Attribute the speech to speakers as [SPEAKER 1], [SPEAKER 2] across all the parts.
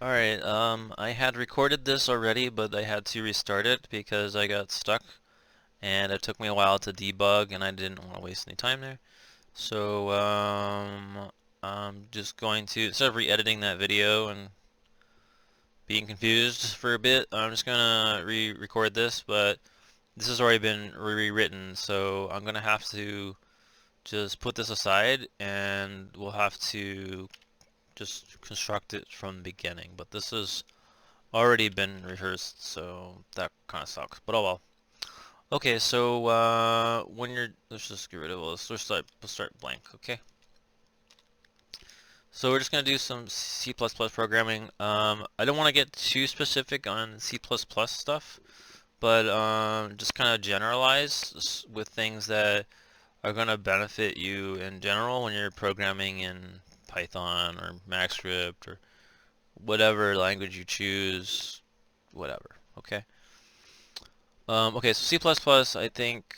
[SPEAKER 1] Alright, I had recorded this already, but I had to restart it because I got stuck and it took me a while to debug and I didn't want to waste any time there. So, I'm just going to, instead of re-editing that video and being confused for a bit, I'm just gonna re-record this, but this has already been rewritten, so I'm gonna have to just put this aside and we'll have to just construct it from the beginning. But this has already been rehearsed, so that kind of sucks. But oh well. Okay, so when you're, let's just get rid of all this. Let's start blank. Okay. So we're just gonna do some C++ programming. I don't want to get too specific on C++ stuff, but just kind of generalize with things that are gonna benefit you in general when you're programming in Python or MaxScript or whatever language you choose, whatever. Okay. Okay, so C++, I think,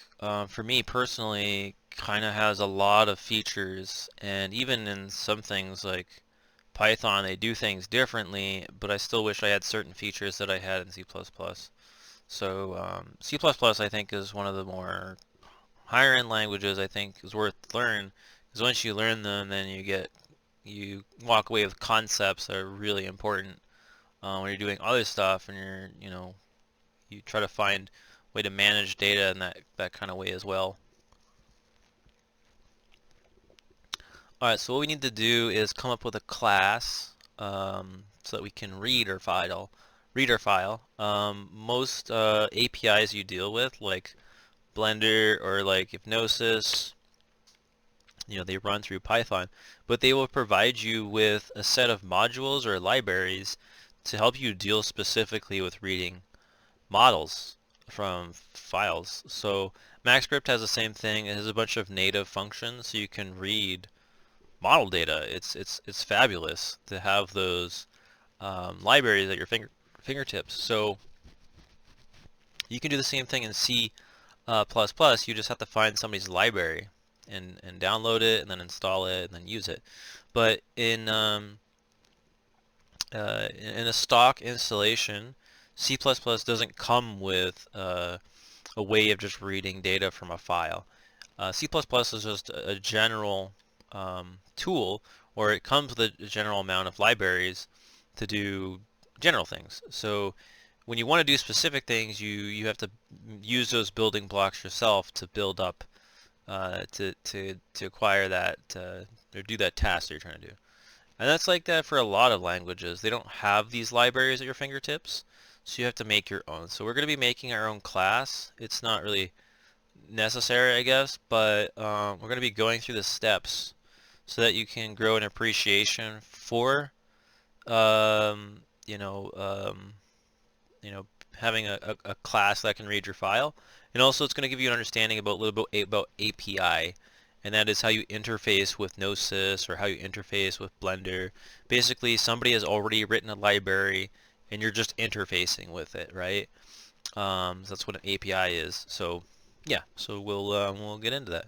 [SPEAKER 1] for me personally, kind of has a lot of features, and even in some things like Python, they do things differently, but I still wish I had certain features that I had in C++. So C++, I think, is one of the more higher end languages I think is worth learn, because once you learn them, then you walk away with concepts that are really important when you're doing other stuff, and you try to find a way to manage data in that kind of way as well. Alright, so what we need to do is come up with a class so that we can read our file. Most APIs you deal with, like Blender or like Hypnosis, they run through Python, but they will provide you with a set of modules or libraries to help you deal specifically with reading models from files. So MaxScript has the same thing. It has a bunch of native functions, so you can read model data. It's fabulous to have those libraries at your fingertips. So you can do the same thing in C++. You just have to find somebody's library and download it and then install it and then use it. But in a stock installation, C++ doesn't come with a way of just reading data from a file. C++ is just a general tool, or it comes with a general amount of libraries to do general things. So when you want to do specific things, you have to use those building blocks yourself to build up to acquire that or do that task that you're trying to do. And that's like that for a lot of languages. They don't have these libraries at your fingertips, so you have to make your own. So we're going to be making our own class. It's not really necessary, I guess, but we're going to be going through the steps so that you can grow an appreciation for, um, you know, um, having a class that can read your file. And also it's going to give you an understanding about a little bit about API, and that is how you interface with Gnosis or how you interface with Blender. Basically, somebody has already written a library and you're just interfacing with it, right? So that's what an API is. So yeah, so we'll get into that.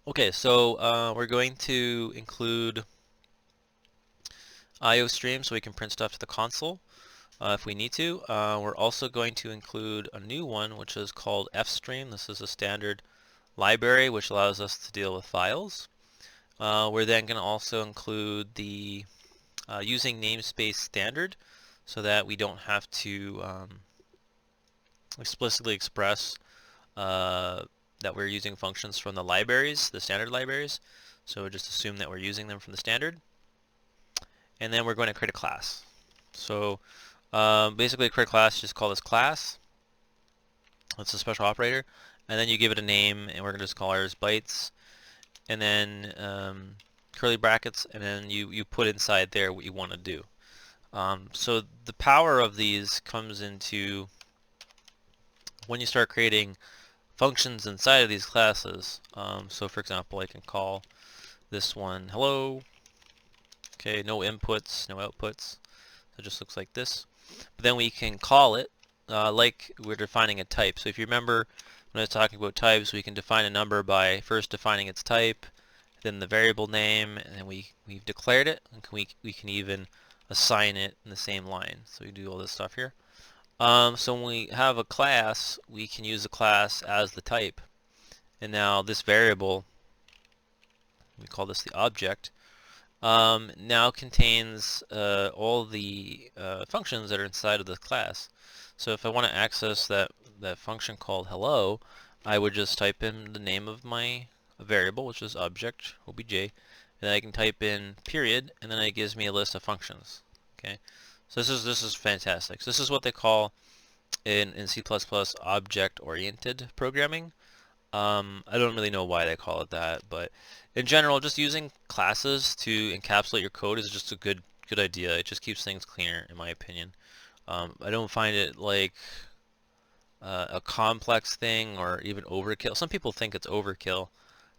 [SPEAKER 1] Okay, so we're going to include IO stream so we can print stuff to the console if we need to. We're also going to include a new one which is called fstream. This is a standard library which allows us to deal with files. We're then going to also include the using namespace standard so that we don't have to explicitly express that we're using functions from the libraries, the standard libraries. So just assume that we're using them from the standard. And then we're going to create a class. So basically create a class, just call this class. That's a special operator. And then you give it a name, and we're going to just call ours bytes. And then curly brackets, and then you put inside there what you want to do. So the power of these comes into when you start creating functions inside of these classes. So for example, I can call this one hello. Okay, no inputs, no outputs. So it just looks like this. But then we can call it like we're defining a type. So if you remember when I was talking about types, we can define a number by first defining its type, then the variable name, and then we've declared it, and we can even assign it in the same line. So we do all this stuff here. So when we have a class, we can use the class as the type. And now this variable, we call this the object, now contains all the functions that are inside of the class. So if I want to access that function called hello, I would just type in the name of my variable, which is object, obj, and then I can type in period, and then it gives me a list of functions. Okay, so this is fantastic. So this is what they call in C++ object-oriented programming. I don't really know why they call it that, but in general, just using classes to encapsulate your code is just a good idea. It just keeps things cleaner, in my opinion. I don't find it like a complex thing or even overkill. Some people think it's overkill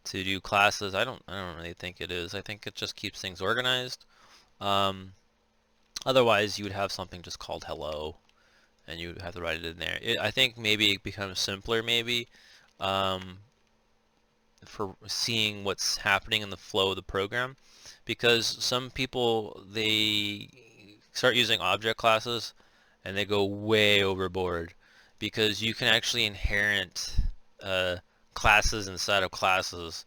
[SPEAKER 1] to do classes. I don't really think it is. I think it just keeps things organized. Otherwise, you would have something just called hello, and you would have to write it in there. I think maybe it becomes simpler, maybe. For seeing what's happening in the flow of the program, because some people, they start using object classes and they go way overboard, because you can actually inherit classes inside of classes,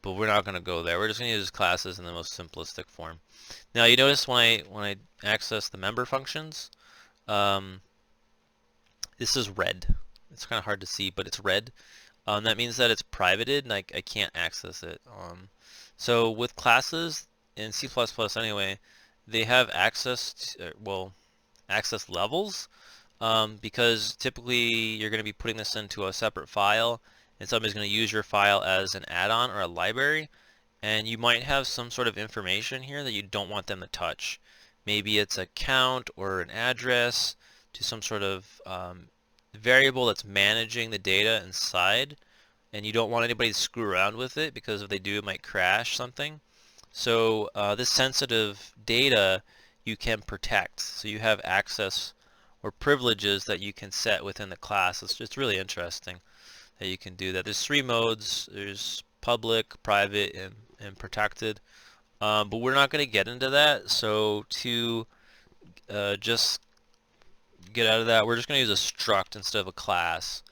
[SPEAKER 1] but we're not going to go there. We're just going to use classes in the most simplistic form. Now you notice when I access the member functions, this is red. It's kind of hard to see, but it's red. That means that it's privated and I can't access it. So with classes in C++ anyway, they have access to, well, access levels, because typically you're going to be putting this into a separate file, and somebody's going to use your file as an add-on or a library, and you might have some sort of information here that you don't want them to touch. Maybe it's a count or an address to some sort of variable that's managing the data inside, and you don't want anybody to screw around with it, because if they do, it might crash something. So this sensitive data you can protect. So you have access or privileges that you can set within the class. It's just really interesting that you can do that. There's three modes. There's public, private, and protected. But we're not going to get into that. So to just get out of that, we're just going to use a struct instead of a class,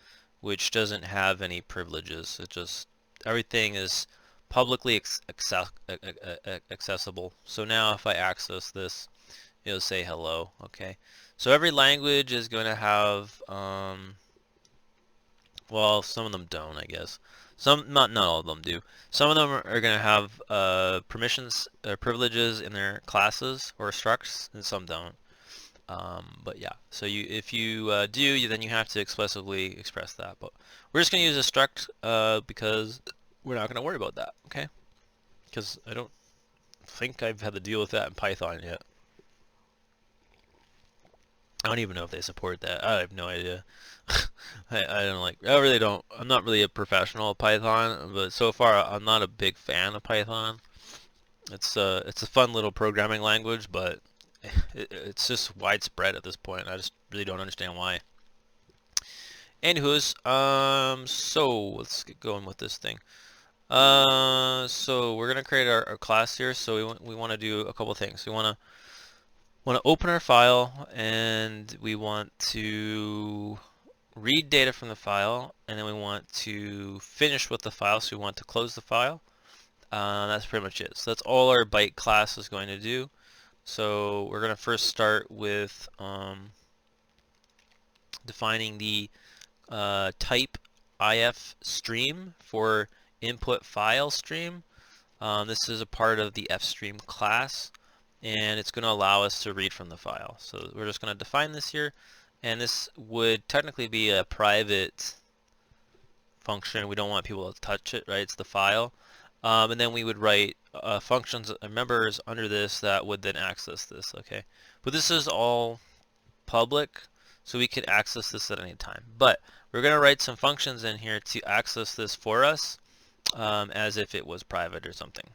[SPEAKER 1] which doesn't have any privileges. It just, everything is publicly accessible. So now if I access this, it'll say hello. Okay, so every language is going to have well, some of them don't, I guess. Not all of them do. Some of them are going to have permissions, privileges in their classes or structs, and some don't. But yeah, so if you do, then you have to explicitly express that. But we're just going to use a struct because we're not going to worry about that, okay? Because I don't think I've had to deal with that in Python yet. I don't even know if they support that. I have no idea. I don't like. I really don't. I'm not really a professional at Python, but so far I'm not a big fan of Python. It's a fun little programming language, but it's just widespread at this point. I just really don't understand why. Anywho's, so let's get going with this thing. So we're gonna create our class here. So we want to do a couple things. We want to open our file, and we want to read data from the file, and then we want to finish with the file. So we want to close the file. That's pretty much it. So that's all our Byte class is going to do. So we're going to first start with defining the type if stream for input file stream. This is a part of the fstream class, and it's going to allow us to read from the file. So we're just going to define this here, and this would technically be a private function. We don't want people to touch it, right? It's the file. And then we would write functions, members under this that would then access this, okay? But this is all public, so we could access this at any time. But we're going to write some functions in here to access this for us, as if it was private or something.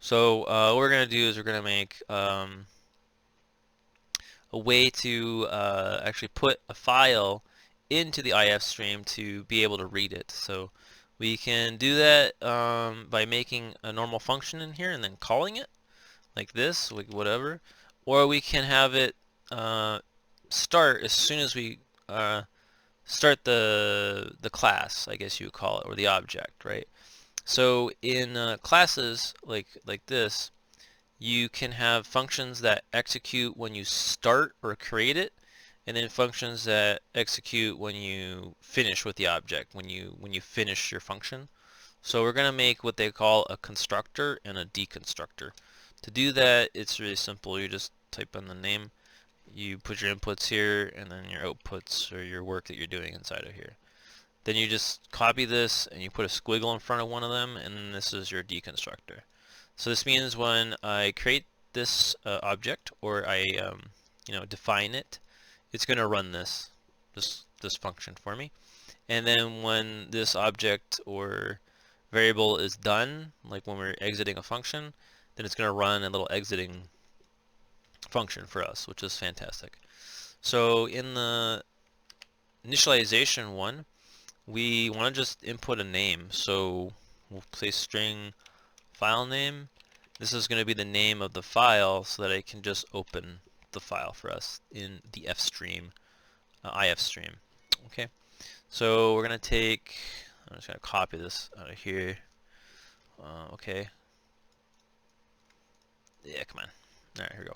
[SPEAKER 1] So what we're going to do is we're going to make a way to actually put a file into the if stream to be able to read it. So We can do that by making a normal function in here and then calling it like this, like whatever, or we can have it start as soon as we start the class, I guess you would call it, or the object, right? So in classes like this, you can have functions that execute when you start or create it, and then functions that execute when you finish with the object, when you finish your function. So we're going to make what they call a constructor and a deconstructor. To do that, it's really simple. You just type in the name, you put your inputs here, and then your outputs or your work that you're doing inside of here. Then you just copy this and you put a squiggle in front of one of them, and this is your deconstructor. So this means when I create this object, or I define it, it's going to run this function for me. And then when this object or variable is done, like when we're exiting a function, then it's going to run a little exiting function for us, which is fantastic. So in the initialization one, we want to just input a name. So we'll say string file name. This is going to be the name of the file so that I can just open the file for us in the ifstream. Okay, so we're going to take, I'm just going to copy this out of here. Okay. Yeah, come on. Alright, here we go.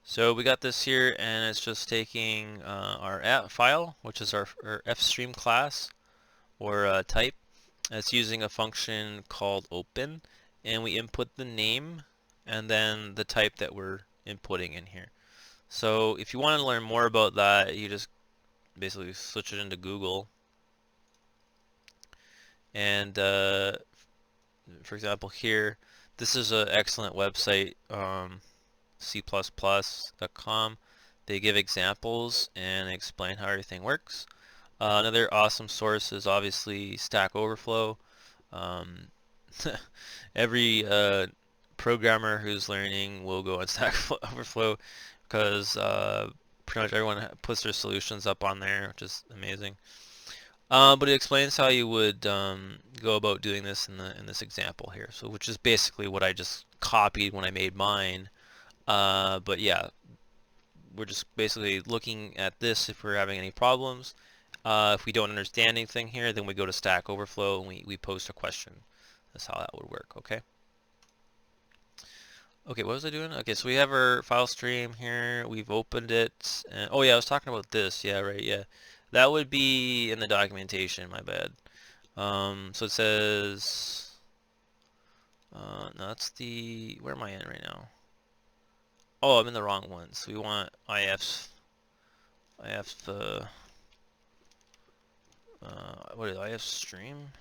[SPEAKER 1] So we got this here, and it's just taking our app file, which is our fstream class or type. It's using a function called open, and we input the name and then the type that we're inputting in here. So if you want to learn more about that, you just basically switch it into Google. And for example here, this is an excellent website, c++.com. They give examples and explain how everything works. Another awesome source is obviously Stack Overflow. Every programmer who's learning will go on Stack Overflow because pretty much everyone puts their solutions up on there, which is amazing. But it explains how you would go about doing this in this example here. So, which is basically what I just copied when I made mine. But yeah, we're just basically looking at this if we're having any problems. If we don't understand anything here, then we go to Stack Overflow and we post a question. That's how that would work, okay? Okay, what was I doing? Okay, so we have our file stream here. We've opened it. And, oh yeah, I was talking about this. Yeah, right, yeah. That would be in the documentation, my bad. So it says, no, that's the, where am I in right now? Oh, I'm in the wrong one. So we want IF, what is it, IF stream?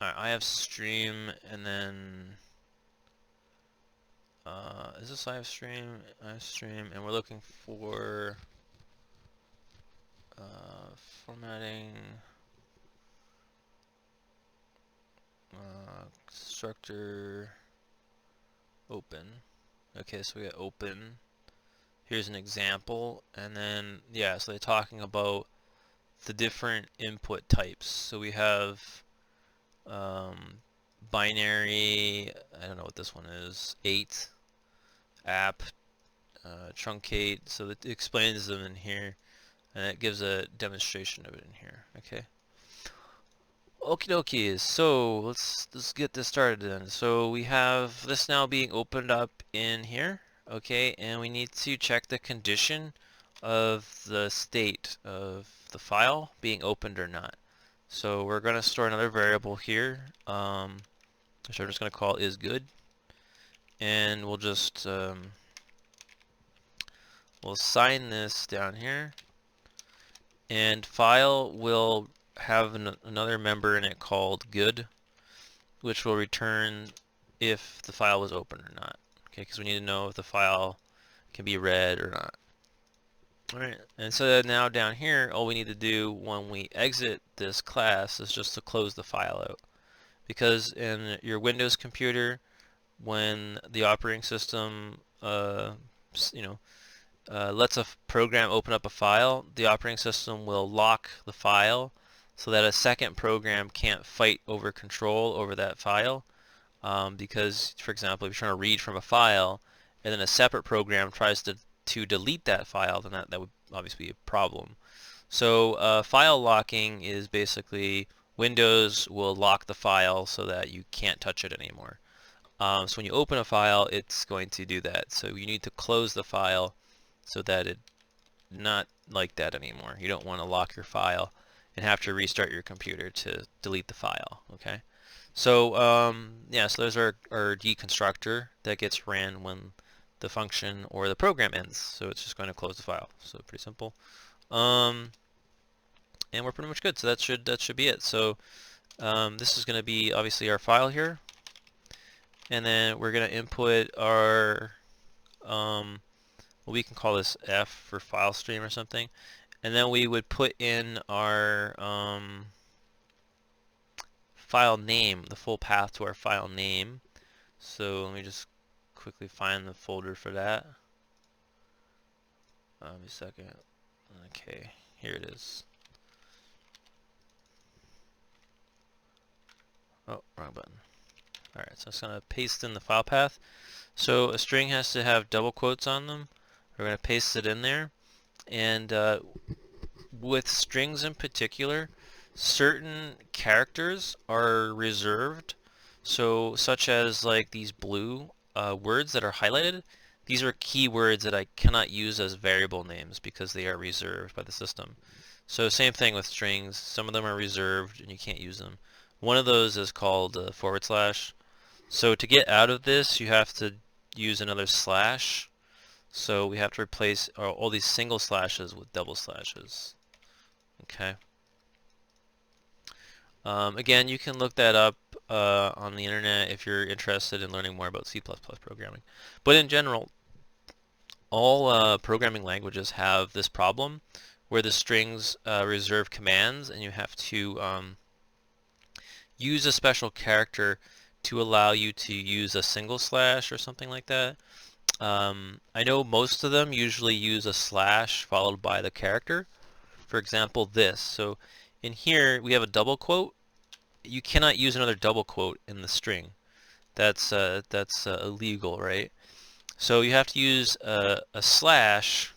[SPEAKER 1] Alright, IF stream, and then, is this IF stream, and we're looking for, formatting, constructor, open. Okay, so we got open. Here's an example, and then, yeah, so they're talking about the different input types. So we have binary, I don't know what this one is, 8, app, truncate, so it explains them in here, and it gives a demonstration of it in here, okay? Okie dokie, so let's get this started then. So we have this now being opened up in here, okay, and we need to check the condition of the state of the file being opened or not. So we're going to store another variable here, which I'm just going to call isGood, and we'll just we'll assign this down here, and file will have another member in it called good, which will return if the file was open or not. Okay, because we need to know if the file can be read or not. Alright, and so now down here, all we need to do when we exit this class is just to close the file out. Because in your Windows computer, when the operating system lets a program open up a file, the operating system will lock the file so that a second program can't fight over control over that file. Because, for example, if you're trying to read from a file and then a separate program tries to delete that file, then that would obviously be a problem. So file locking is basically Windows will lock the file so that you can't touch it anymore. So when you open a file, it's going to do that. So you need to close the file so that it's not like that anymore. You don't want to lock your file and have to restart your computer to delete the file. Okay. So yeah, so there's our deconstructor that gets ran when the function or the program ends. So it's just going to close the file. So pretty simple. And we're pretty much good. So that should be it. So this is going to be obviously our file here, and then we're going to input our well, we can call this F for file stream or something, and then we would put in our file name, the full path to our file name. So let me just quickly find the folder for that. Give me a second. Okay, here it is. Oh, wrong button. Alright, so I'm just going to paste in the file path. So a string has to have double quotes on them. We're going to paste it in there. And with strings in particular, certain characters are reserved. So such as like these blue words that are highlighted, these are keywords that I cannot use as variable names because they are reserved by the system. So same thing with strings. Some of them are reserved and you can't use them. One of those is called /. So to get out of this, you have to use another slash. So we have to replace all these single slashes with double slashes. Okay. Again, you can look that up on the internet if you're interested in learning more about C++ programming. But in general, all programming languages have this problem where the strings reserve commands, and you have to use a special character to allow you to use a single slash or something like that. I know most of them usually use a slash followed by the character. For example, this. So in here we have a double quote. You cannot use another double quote in the string. That's illegal, right? So you have to use a slash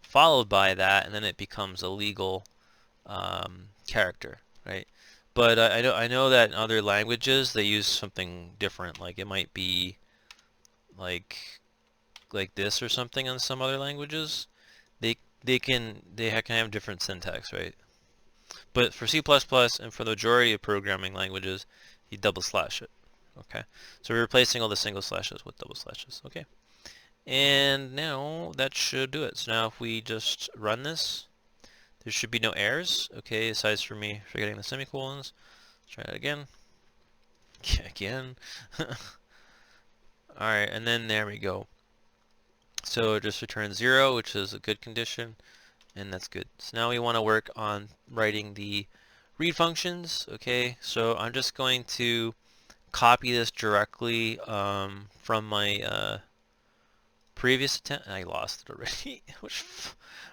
[SPEAKER 1] followed by that, and then it becomes a legal character, right? But I know that in other languages they use something different. Like it might be like this or something in some other languages. They can have different syntax, right? But for C++ and for the majority of programming languages, you double slash it. Okay, so we're replacing all the single slashes with double slashes. Okay, and now that should do it. So now if we just run this, there should be no errors. Okay, aside from me forgetting the semicolons. Let's try it again. Again. Alright, and then there we go. So it just returns 0, which is a good condition, and that's good. So now we want to work on writing the read functions. Okay, so I'm just going to copy this directly from my previous attempt. I lost it already.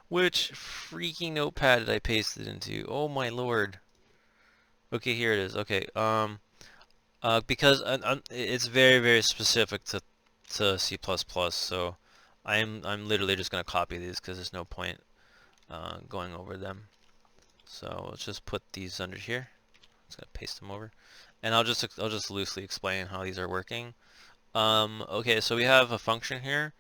[SPEAKER 1] Which freaking notepad did I paste it into? Oh my lord. Okay, here it is. Okay, because it's very specific to C++, so I'm literally just gonna copy these because there's no point going over them. So let's just put these under here. Just gonna paste them over, and I'll just loosely explain how these are working. Okay, so we have a function here.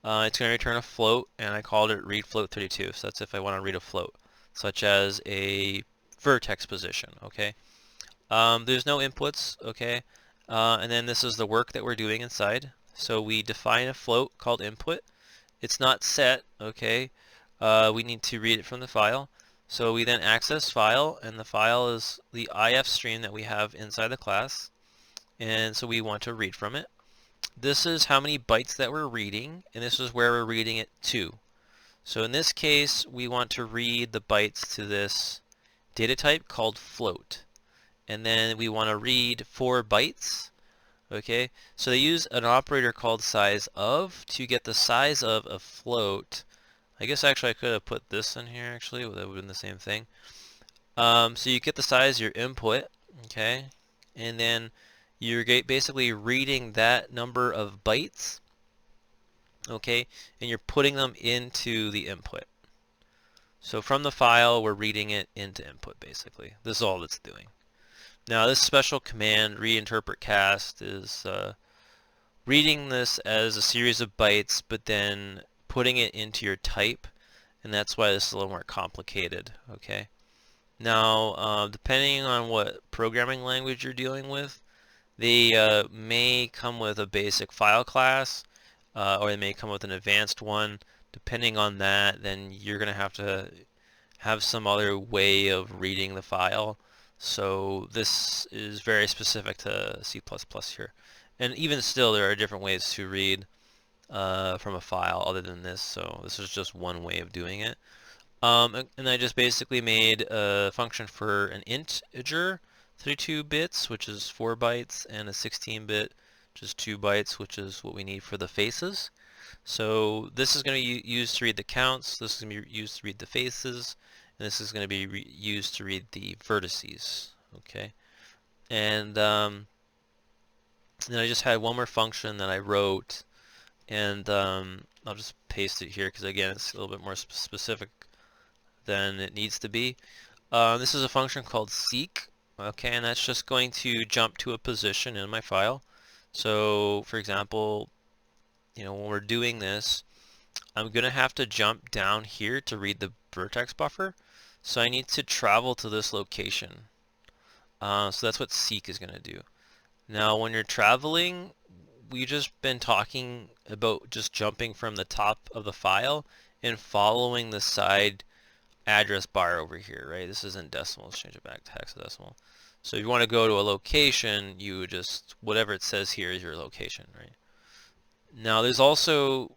[SPEAKER 1] It's going to return a float, and I called it read float 32. So that's if I want to read a float, such as a vertex position. Okay. There's no inputs. Okay. And then this is the work that we're doing inside. So we define a float called input. It's not set. Okay. We need to read it from the file. So we then access file, and the file is the IF stream that we have inside the class. And so we want to read from it. This is how many bytes that we're reading, and this is where we're reading it to. So in this case, we want to read the bytes to this data type called float. And then we want to read 4 bytes. Okay, so they use an operator called size of to get the size of a float. I guess actually I could have put this in here actually, that would have been the same thing. So you get the size of your input, okay, and then you're basically reading that number of bytes, okay, and you're putting them into the input. So from the file, we're reading it into input, basically. This is all it's doing. Now this special command, reinterpret cast, is reading this as a series of bytes, but then putting it into your type, and that's why this is a little more complicated, okay? Now, depending on what programming language you're dealing with, they may come with a basic file class, or they may come with an advanced one. Depending on that, then you're going to have some other way of reading the file. So this is very specific to C++ here. And even still, there are different ways to read from a file other than this, so this is just one way of doing it. And I just basically made a function for an integer, 32 bits, which is 4 bytes, and a 16-bit, which is 2 bytes, which is what we need for the faces. So this is going to be used to read the counts, this is going to be used to read the faces, and this is going to be used to read the vertices. Okay, and then I just had one more function that I wrote, and I'll just paste it here because again it's a little bit more specific than it needs to be. This is a function called seek, okay, and that's just going to jump to a position in my file. So for example, when we're doing this, I'm gonna have to jump down here to read the vertex buffer, so I need to travel to this location. So that's what seek is gonna do. Now when you're traveling, we've just been talking about just jumping from the top of the file and following the side address bar over here, right? This isn't decimal, let's change it back to hexadecimal. So if you want to go to a location, you just, whatever it says here is your location, right? Now there's also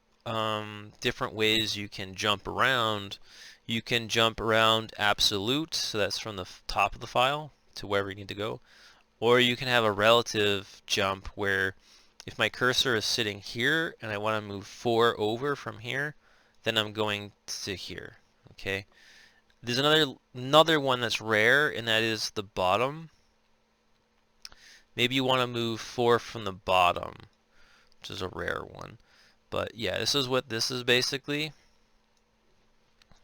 [SPEAKER 1] different ways you can jump around. You can jump around absolute, so that's from the top of the file to wherever you need to go. Or you can have a relative jump where if my cursor is sitting here and I want to move 4 over from here, then I'm going to here, okay? There's another one that's rare, and that is the bottom. Maybe you want to move 4 from the bottom, which is a rare one. But yeah, this is what this is basically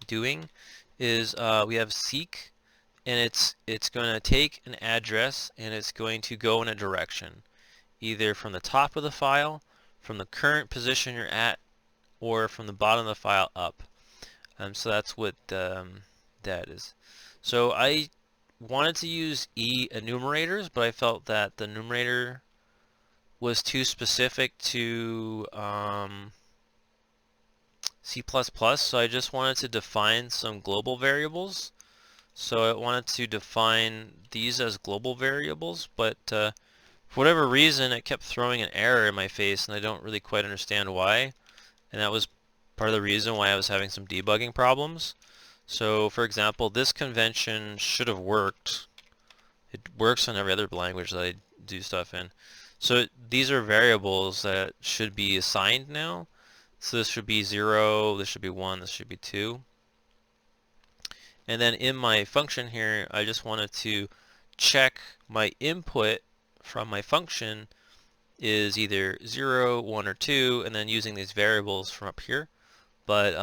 [SPEAKER 1] doing. Is we have seek, and it's going to take an address and it's going to go in a direction, either from the top of the file, from the current position you're at, or from the bottom of the file up. So that's what that is. So I wanted to use enumerators, but I felt that the numerator was too specific to C++, so I just wanted to define some global variables. So I wanted to define these as global variables, but for whatever reason it kept throwing an error in my face, and I don't really quite understand why. And that was part of the reason why I was having some debugging problems. So for example, this convention should have worked. It works on every other language that I do stuff in. So these are variables that should be assigned now. So this should be 0, this should be 1, this should be 2. And then in my function here, I just wanted to check my input from my function is either 0, 1, or 2, and then using these variables from up here. But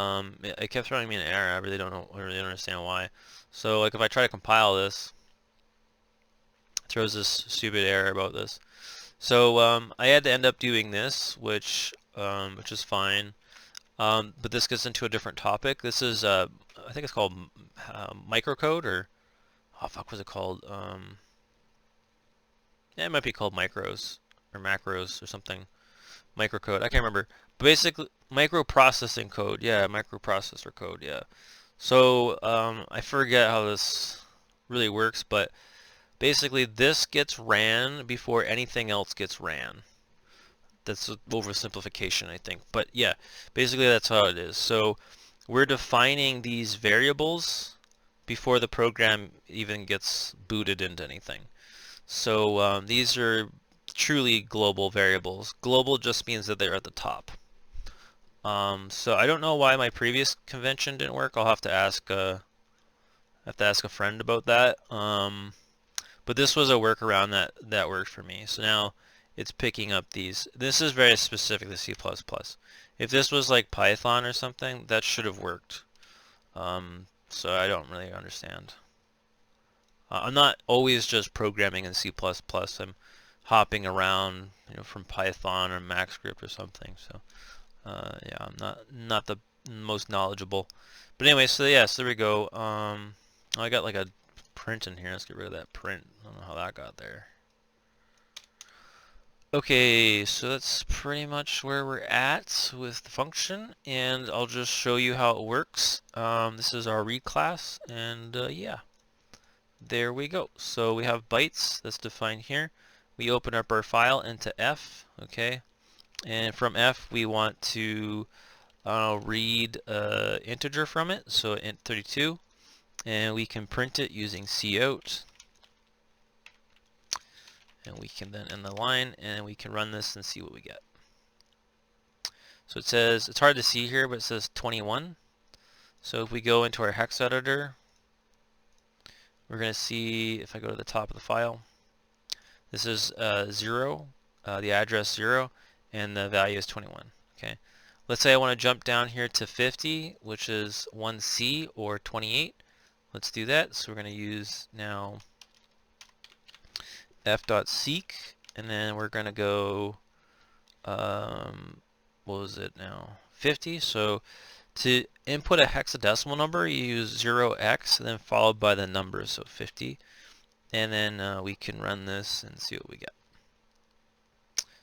[SPEAKER 1] it kept throwing me an error. I really don't understand why. So like if I try to compile this, it throws this stupid error about this. So I had to end up doing this, which is fine. But this gets into a different topic. This is I think it's called microcode, or oh fuck, what's it called? Yeah, it might be called micros or macros or something. Microcode, I can't remember. But basically, microprocessing code. Yeah, microprocessor code. Yeah. So I forget how this really works, but basically this gets ran before anything else gets ran. That's an oversimplification, I think. But yeah, basically that's how it is. So we're defining these variables before the program even gets booted into anything. So these are truly global variables. Global just means that they're at the top. So I don't know why my previous convention didn't work. I'll have to ask have to ask a friend about that. But this was a workaround that worked for me. So now it's picking up these. This is very specific to C++. If this was like Python or something, that should have worked. So I don't really understand. I'm not always just programming in C++. I'm hopping around, from Python or MaxScript or something. So yeah, I'm not the most knowledgeable. But anyway, so yeah, so there we go. I got like a print in here. Let's get rid of that print. I don't know how that got there. Okay, so that's pretty much where we're at with the function, and I'll just show you how it works. This is our read class, and yeah, there we go. So we have bytes that's defined here. We open up our file into F, okay, and from F we want to read integer from it, so int 32, and we can print it using cout. And we can then end the line, and we can run this and see what we get. So it says, it's hard to see here, but it says 21. So if we go into our hex editor, we're going to see, if I go to the top of the file, this is 0, the address 0, and the value is 21. Okay. Let's say I want to jump down here to 50, which is 1C or 28. Let's do that. So we're going to use now f.seek, and then we're going to go, what was it now, 50. So to input a hexadecimal number, you use 0x and then followed by the number, so 50, and then we can run this and see what we get.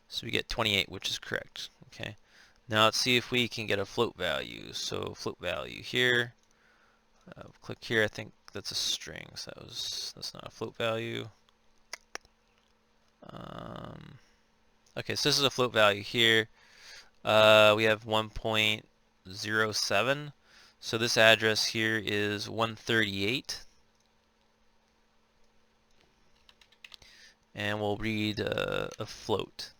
[SPEAKER 1] So we get 28, which is correct. Okay, now let's see if we can get a float value. So float value here, click here. I think that's a string, so that's not a float value. Okay, so this is a float value here. We have 1.07. So this address here is 138. And we'll read a float.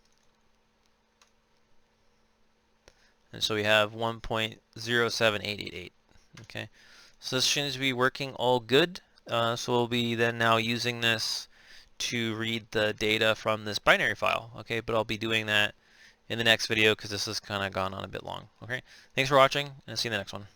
[SPEAKER 1] And so we have 1.07888. Okay, so this seems to be working all good. So we'll be then now using this to read the data from this binary file. Okay, but I'll be doing that in the next video because this has kind of gone on a bit long. Okay, thanks for watching, and see you in the next one.